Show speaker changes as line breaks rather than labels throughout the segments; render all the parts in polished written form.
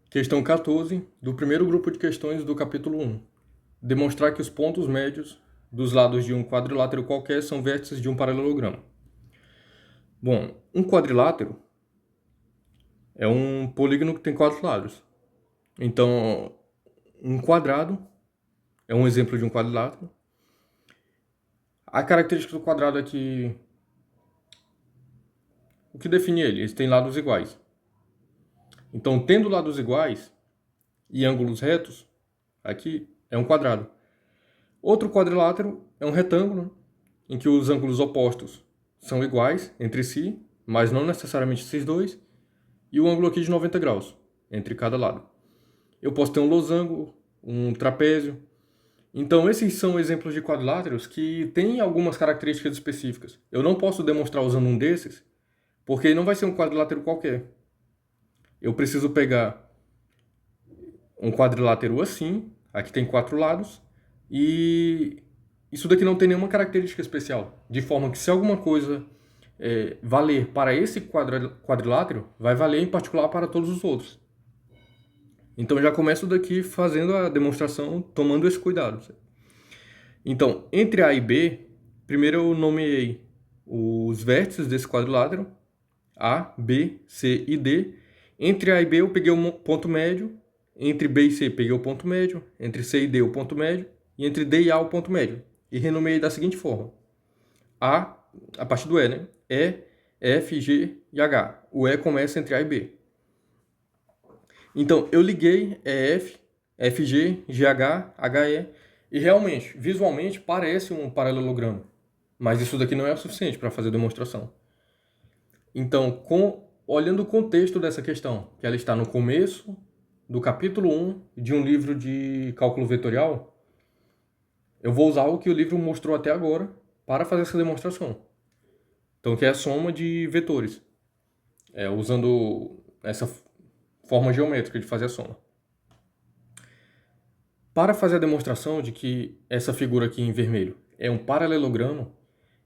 Questão 14 do primeiro grupo de questões do capítulo 1. Demonstrar que os pontos médios dos lados de um quadrilátero qualquer são vértices de um paralelogramo. Bom, um quadrilátero é um polígono que tem 4 lados. Então, um quadrado é um exemplo de um quadrilátero. A característica do quadrado é que o que define ele? Eles têm lados iguais. Então, tendo lados iguais e ângulos retos, aqui é um quadrado. Outro quadrilátero é um retângulo, em que os ângulos opostos são iguais entre si, mas não necessariamente esses dois, e o ângulo aqui de 90 graus entre cada lado. Eu posso ter um losango, um trapézio. Então, esses são exemplos de quadriláteros que têm algumas características específicas. Eu não posso demonstrar usando um desses, porque não vai ser um quadrilátero qualquer. Eu preciso pegar um quadrilátero assim, aqui tem 4 lados, e isso daqui não tem nenhuma característica especial, de forma que se alguma coisa valer para esse quadrilátero, vai valer em particular para todos os outros. Então já começo daqui fazendo a demonstração, tomando esse cuidado. Então, entre A e B, primeiro eu nomeei os vértices desse quadrilátero, A, B, C e D. Entre A e B eu peguei o ponto médio, entre B e C peguei o ponto médio, entre C e D o ponto médio, e entre D e A o ponto médio. E renomeei da seguinte forma. A partir do E, né? E, F, G e H. O E começa entre A e B. Então, eu liguei EF, FG, GH, HE, e realmente, visualmente, parece um paralelogramo. Mas isso daqui não é o suficiente para fazer a demonstração. Então, olhando o contexto dessa questão, que ela está no começo do capítulo 1 de um livro de cálculo vetorial, eu vou usar o que o livro mostrou até agora para fazer essa demonstração. Então, que é a soma de vetores, usando essa forma geométrica de fazer a soma. Para fazer a demonstração de que essa figura aqui em vermelho é um paralelogramo,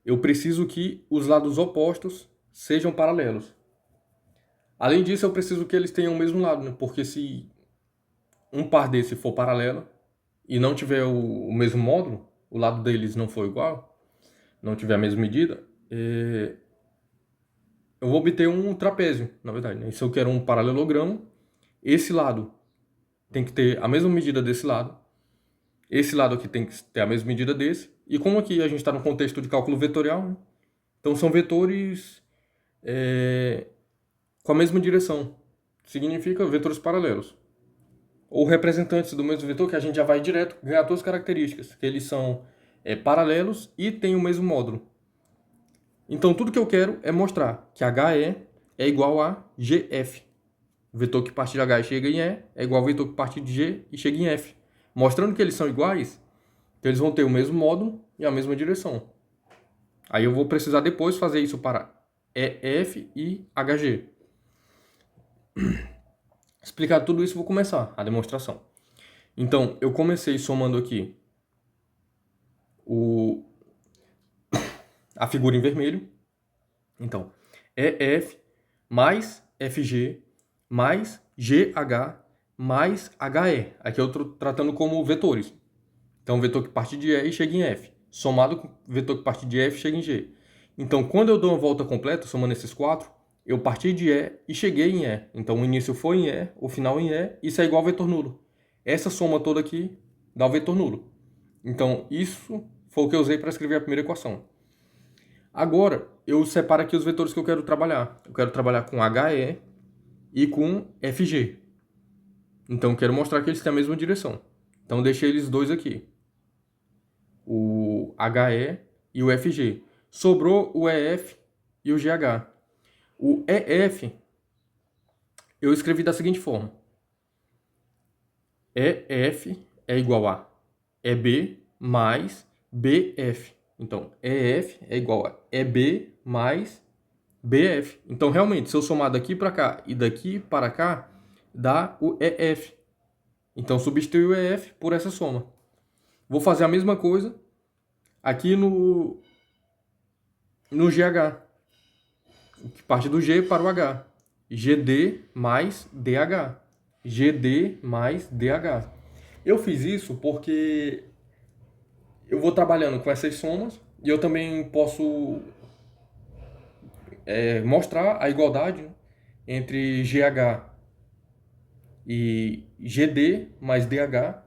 eu preciso que os lados opostos sejam paralelos. Além disso, eu preciso que eles tenham o mesmo lado, né? Porque se um par desse for paralelo e não tiver o mesmo módulo, o lado deles não for igual, não tiver a mesma medida, eu vou obter um trapézio, na verdade, né? Se eu quero um paralelogramo, esse lado tem que ter a mesma medida desse lado, esse lado aqui tem que ter a mesma medida desse, e como aqui a gente está no contexto de cálculo vetorial, né? Então são vetores com a mesma direção, significa vetores paralelos. Ou representantes do mesmo vetor, que a gente já vai direto ganhar duas características, que eles são paralelos e têm o mesmo módulo. Então tudo que eu quero é mostrar que HE é igual a GF. O vetor que parte de H e chega em E é igual ao vetor que parte de G e chega em F. Mostrando que eles são iguais, que eles vão ter o mesmo módulo e a mesma direção. Aí eu vou precisar depois fazer isso para EF e HG. Explicado tudo isso, vou começar a demonstração. Então, eu comecei somando aqui a figura em vermelho. Então, EF mais FG mais GH mais HE. Aqui eu estou tratando como vetores. Então, o vetor que parte de E e chega em F, somado com o vetor que parte de F e chega em G. Então, quando eu dou uma volta completa, somando esses quatro, eu parti de E e cheguei em E. Então, o início foi em E, o final em E, isso é igual ao vetor nulo. Essa soma toda aqui dá o vetor nulo. Então, isso foi o que eu usei para escrever a primeira equação. Agora, eu separo aqui os vetores que eu quero trabalhar. Eu quero trabalhar com HE e com FG. Então, eu quero mostrar que eles têm a mesma direção. Então, deixei eles dois aqui. O HE e o FG. Sobrou o EF e o GH. O EF eu escrevi da seguinte forma. EF é igual a EB mais BF. Então, EF é igual a EB mais BF. Então, realmente, se eu somar daqui para cá e daqui para cá, dá o EF. Então, substitui o EF por essa soma. Vou fazer a mesma coisa aqui no GH, que parte do G para o H. GD mais DH. GD mais DH. Eu fiz isso porque eu vou trabalhando com essas somas e eu também posso mostrar a igualdade, né, entre GH e GD mais DH.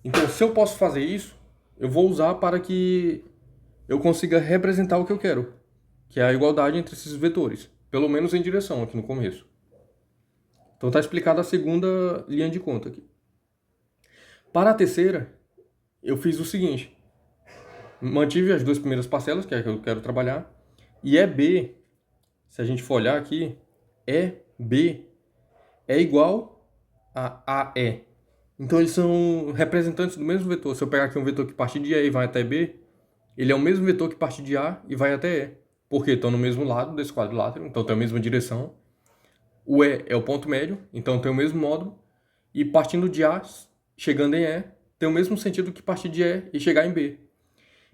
Então, se eu posso fazer isso, eu vou usar para que eu consiga representar o que eu quero, que é a igualdade entre esses vetores, pelo menos em direção aqui no começo. Então está explicada a segunda linha de conta aqui. Para a terceira, eu fiz o seguinte: mantive as duas primeiras parcelas, que é a que eu quero trabalhar, e EB, se a gente for olhar aqui, EB é igual a AE. Então eles são representantes do mesmo vetor. Se eu pegar aqui um vetor que parte de E e vai até B, ele é o mesmo vetor que parte de A e vai até E. Porque estão no mesmo lado desse quadrilátero, então tem a mesma direção. O E é o ponto médio, então tem o mesmo módulo. E partindo de A, chegando em E, tem o mesmo sentido que partir de E e chegar em B.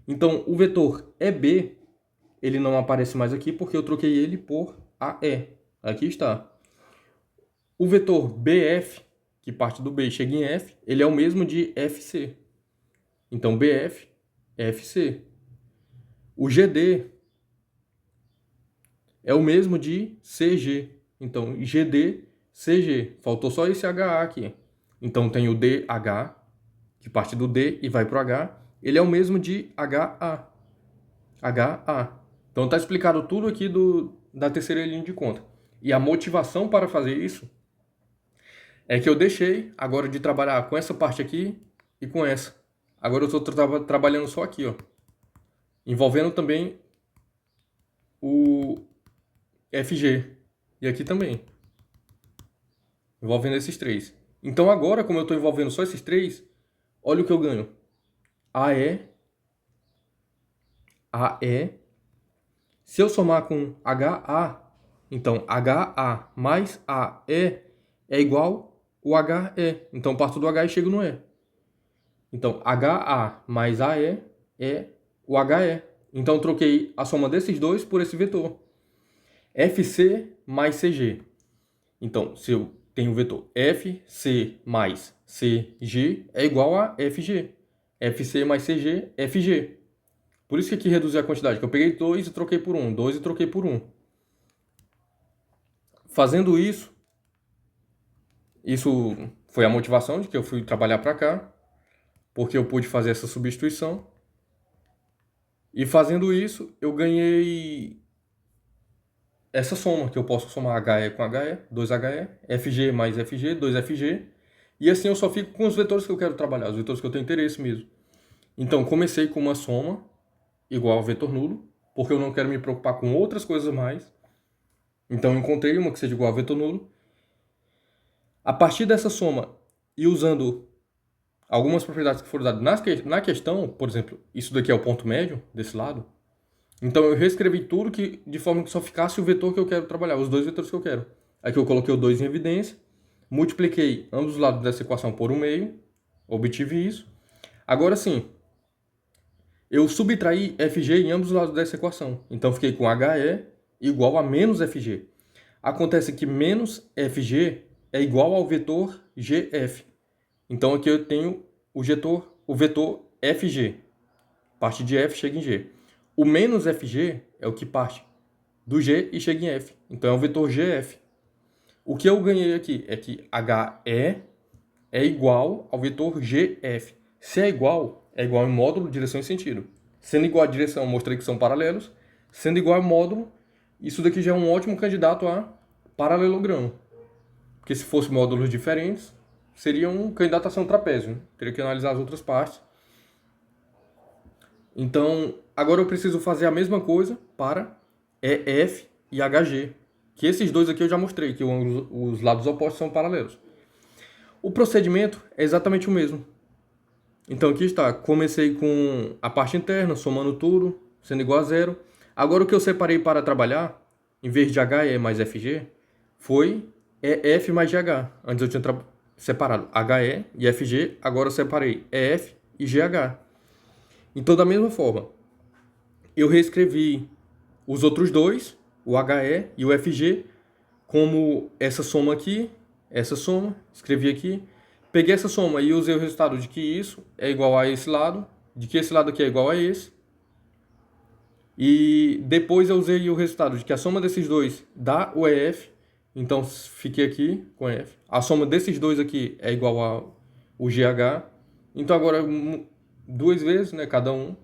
Então o vetor EB, ele não aparece mais aqui porque eu troquei ele por AE. Aqui está. O vetor BF, que parte do B e chega em F, ele é o mesmo de FC. Então, BF, FC. O GD é o mesmo de CG. Então, GD, CG. Faltou só esse HA aqui. Então, tem o DH, que parte do D e vai para o H. Ele é o mesmo de HA. HA. Então, está explicado tudo aqui da terceira linha de conta. E a motivação para fazer isso é que eu deixei agora de trabalhar com essa parte aqui e com essa. Agora eu estou trabalhando só aqui, ó. Envolvendo também o FG. E aqui também. Envolvendo esses três. Então agora, como eu estou envolvendo só esses três, olha o que eu ganho. AE. AE. Se eu somar com HA, então HA mais AE é igual o HE. Então parto do H e chego no E. Então HA mais AE é o HE. Então troquei a soma desses dois por esse vetor. FC mais CG. Então, se eu tenho o vetor FC mais CG é igual a FG. FC mais CG, FG. Por isso que aqui reduzi a quantidade, que eu peguei 2 e troquei por 1, 2 e troquei por 1. Fazendo isso foi a motivação de que eu fui trabalhar para cá, porque eu pude fazer essa substituição. E fazendo isso, eu ganhei essa soma, que eu posso somar HE com HE, 2HE, FG mais FG, 2FG, e assim eu só fico com os vetores que eu quero trabalhar, os vetores que eu tenho interesse mesmo. Então, comecei com uma soma igual ao vetor nulo, porque eu não quero me preocupar com outras coisas mais. Então, encontrei uma que seja igual ao vetor nulo. A partir dessa soma, e usando algumas propriedades que foram dadas na questão, por exemplo, isso daqui é o ponto médio desse lado. Então eu reescrevi tudo de forma que só ficasse o vetor que eu quero trabalhar, os dois vetores que eu quero. Aqui eu coloquei o 2 em evidência, multipliquei ambos os lados dessa equação por 1/2, obtive isso. Agora sim, eu subtraí FG em ambos os lados dessa equação. Então fiquei com HE igual a menos FG. Acontece que menos FG é igual ao vetor GF. Então aqui eu tenho o vetor FG. Parte de F chega em G. O menos FG é o que parte do G e chega em F. Então é o vetor GF. O que eu ganhei aqui é que HE é igual ao vetor GF. Se é igual em módulo, direção e sentido. Sendo igual à direção, eu mostrei que são paralelos. Sendo igual ao módulo, isso daqui já é um ótimo candidato a paralelogramo. Porque se fossem módulos diferentes, seria um candidato a ser um trapézio, né? Teria que analisar as outras partes. Então, agora eu preciso fazer a mesma coisa para EF e HG. Que esses dois aqui eu já mostrei, que os lados opostos são paralelos. O procedimento é exatamente o mesmo. Então aqui está, comecei com a parte interna, somando tudo, sendo igual a zero. Agora o que eu separei para trabalhar, em vez de HE mais FG, foi EF mais GH. Antes eu tinha separado HE e FG, agora eu separei EF e GH. Então, da mesma forma, eu reescrevi os outros dois, o HE e o FG, como essa soma aqui essa soma, escrevi aqui, peguei essa soma e usei o resultado de que isso é igual a esse lado, de que esse lado aqui é igual a esse, e depois eu usei o resultado de que a soma desses dois dá o EF, então fiquei aqui com EF. A soma desses dois aqui é igual ao GH, então agora duas vezes, né, cada um,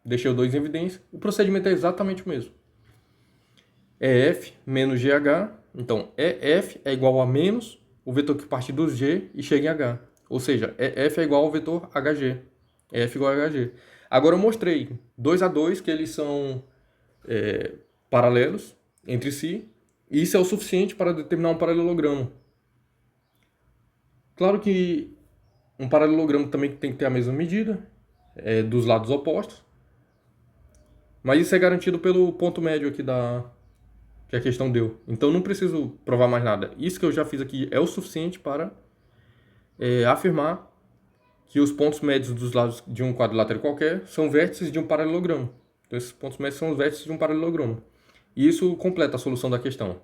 deixei o 2 em evidência, o procedimento é exatamente o mesmo. EF menos GH, então EF é igual a menos o vetor que parte do G e chega em H. Ou seja, EF é igual ao vetor HG. EF igual a HG. Agora eu mostrei 2 a 2 que eles são paralelos entre si, e isso é o suficiente para determinar um paralelogramo. Claro que um paralelogramo também tem que ter a mesma medida dos lados opostos, mas isso é garantido pelo ponto médio aqui que a questão deu. Então não preciso provar mais nada. Isso que eu já fiz aqui é o suficiente para afirmar que os pontos médios dos lados de um quadrilátero qualquer são vértices de um paralelogramo. Então esses pontos médios são os vértices de um paralelogramo. E isso completa a solução da questão.